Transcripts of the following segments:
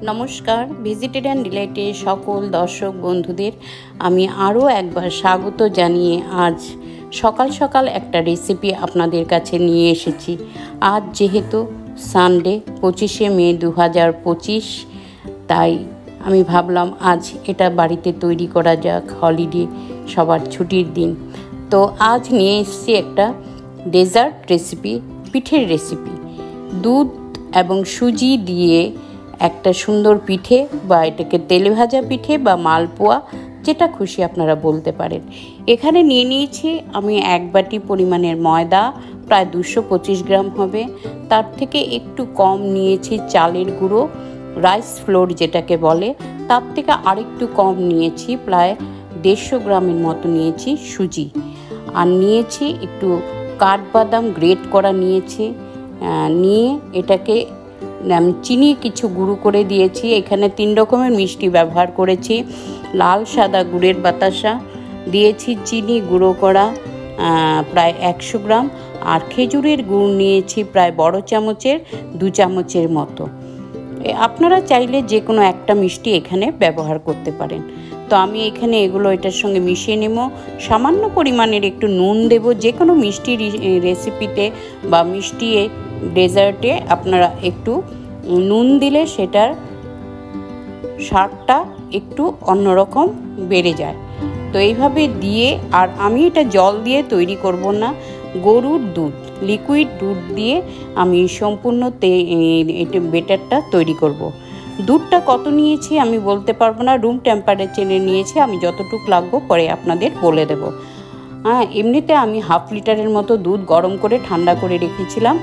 নমস্কার, ভেজিটেরিয়ান ডিলাইটে সকল দর্শক বন্ধুদের আমি আরও একবার স্বাগত জানিয়ে আজ সকাল সকাল একটা রেসিপি আপনাদের কাছে নিয়ে এসেছি। আজ যেহেতু সানডে 25শে মে 2025, তাই আমি ভাবলাম আজ এটা বাড়িতে তৈরি করা যাক, হলিডে সবার ছুটির দিন। তো আজ নিয়ে এসেছি একটা ডেজার্ট রেসিপি, পিঠের রেসিপি। দুধ এবং সুজি দিয়ে একটা সুন্দর পিঠে, বা এটাকে তেলে ভাজা পিঠে বা মালপোয়া, যেটা খুশি আপনারা বলতে পারেন। এখানে নিয়ে নিয়েছি আমি 1 বাটি পরিমাণের ময়দা, প্রায় 225 গ্রাম হবে। তার থেকে একটু কম নিয়েছি চালের গুঁড়ো, রাইস ফ্লোর যেটাকে বলে। তার থেকে আরেকটু কম নিয়েছি, প্রায় 150 গ্রামের মতো নিয়েছি সুজি। আর নিয়েছি একটু কাঠবাদাম গ্রেট করা নিয়েছি। নিয়ে এটাকে আমি চিনি কিছু গুঁড়ো করে দিয়েছি। এখানে 3 রকমের মিষ্টি ব্যবহার করেছি। লাল সাদা গুড়ের বাতাসা দিয়েছি, চিনি গুঁড়ো করা প্রায় 100 গ্রাম, আর খেজুরের গুড় নিয়েছি প্রায় বড় চামচের 2 চামচের মতো। আপনারা চাইলে যে কোনো একটা মিষ্টি এখানে ব্যবহার করতে পারেন। তো আমি এখানে এগুলো এটার সঙ্গে মিশিয়ে নেব। সামান্য পরিমাণের একটু নুন দেব। যে কোনো মিষ্টি রেসিপিতে বা মিষ্টি ডেজার্টে আপনারা একটু নুন দিলে সেটার স্বাদটা একটু অন্যরকম বেড়ে যায়। তো এইভাবে দিয়ে, আর আমি এটা জল দিয়ে তৈরি করব না, গরুর দুধ, লিকুইড দুধ দিয়ে আমি সম্পূর্ণ এটা বেটারটা তৈরি করব। দুধটা কত নিয়েছি আমি বলতে পারবো না, রুম টেম্পারেচারে নিয়েছি। আমি যতটুকু লাগবো পরে আপনাদের বলে দেব। এমনিতে আমি 1/2 লিটারের মতো দুধ গরম করে ঠান্ডা করে রেখেছিলাম।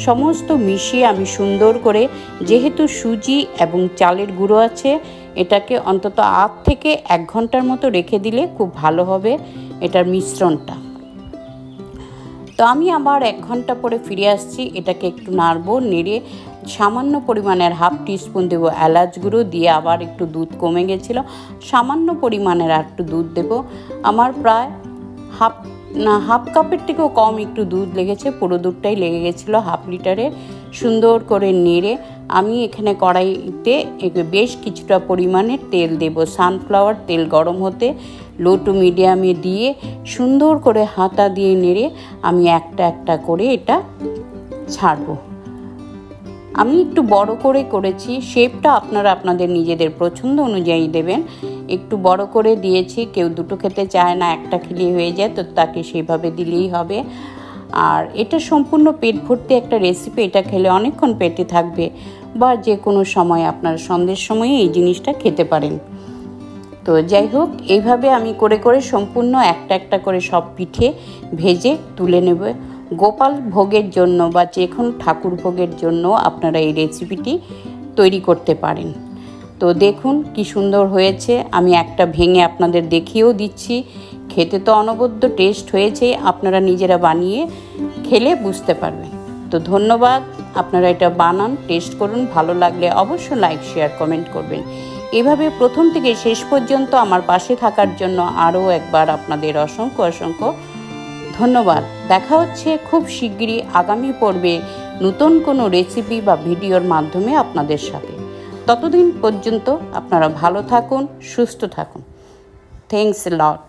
সমস্ত মিশিয়ে আমি সুন্দর করে, যেহেতু সুজি এবং চালের গুঁড়ো আছে, এটাকে অন্তত 8 থেকে 1 ঘন্টার মতো রেখে দিলে খুব ভালো হবে এটার মিশ্রণটা। তো আমি আবার 1 ঘন্টা পরে ফিরে আসছি। এটাকে একটু নাড়বো, নেড়ে সামান্য পরিমাণের 1/2 টিস্পুন দেবো এলাচ গুঁড়ো, দিয়ে আবার একটু দুধ কমে গেছিলো, সামান্য পরিমাণের আর একটু দুধ দেবো। আমার প্রায় হাফ কাপের থেকেও কম একটু দুধ লেগেছে, পুরো দুধটাই লেগে গেছিলো 1/2 লিটারে। সুন্দর করে নেড়ে আমি এখানে কড়াইতে বেশ কিছুটা পরিমাণের তেল দেব। সানফ্লাওয়ার তেল গরম হতে লো টু মিডিয়ামে দিয়ে সুন্দর করে হাতা দিয়ে নেড়ে আমি একটা একটা করে এটা ছাড়বো। আমি একটু বড় করে করেছি, শেপটা আপনারা আপনাদের নিজেদের পছন্দ অনুযায়ী দেবেন। একটু বড় করে দিয়েছি, কেউ 2টো খেতে চায় না, একটা খেলেই হয়ে যায়, তো তাকে সেইভাবে দিলেই হবে। আর এটা সম্পূর্ণ পেট ভর্তি একটা রেসিপি, এটা খেলে অনেকক্ষণ পেটে থাকবে, বা যে কোনো সময় আপনারা সন্ধ্যের সময়ে এই জিনিসটা খেতে পারেন। তো যাই হোক, এইভাবে আমি করে করে সম্পূর্ণ একটা একটা করে সব পিঠে ভেজে তুলে নেব। গোপাল ভোগের জন্য বা যে কোনো ঠাকুর ভোগের জন্য আপনারা এই রেসিপিটি তৈরি করতে পারেন। তো দেখুন কি সুন্দর হয়েছে। আমি একটা ভেঙে আপনাদের দেখিয়েও দিচ্ছি। খেতে তো অনবদ্য টেস্ট হয়েছে, আপনারা নিজেরা বানিয়ে খেলে বুঝতে পারবেন। তো ধন্যবাদ, আপনারা এটা বানান, টেস্ট করুন, ভালো লাগলে অবশ্যই লাইক শেয়ার কমেন্ট করবেন। এভাবে প্রথম থেকে শেষ পর্যন্ত আমার পাশে থাকার জন্য আরও একবার আপনাদের অসংখ্য অসংখ্য ধন্যবাদ। দেখা হচ্ছে খুব শিগগিরই আগামী পর্বে নতুন কোনো রেসিপি বা ভিডিওর মাধ্যমে আপনাদের সাথে। ততদিন পর্যন্ত আপনারা ভালো থাকুন, সুস্থ থাকুন। Thanks a lot.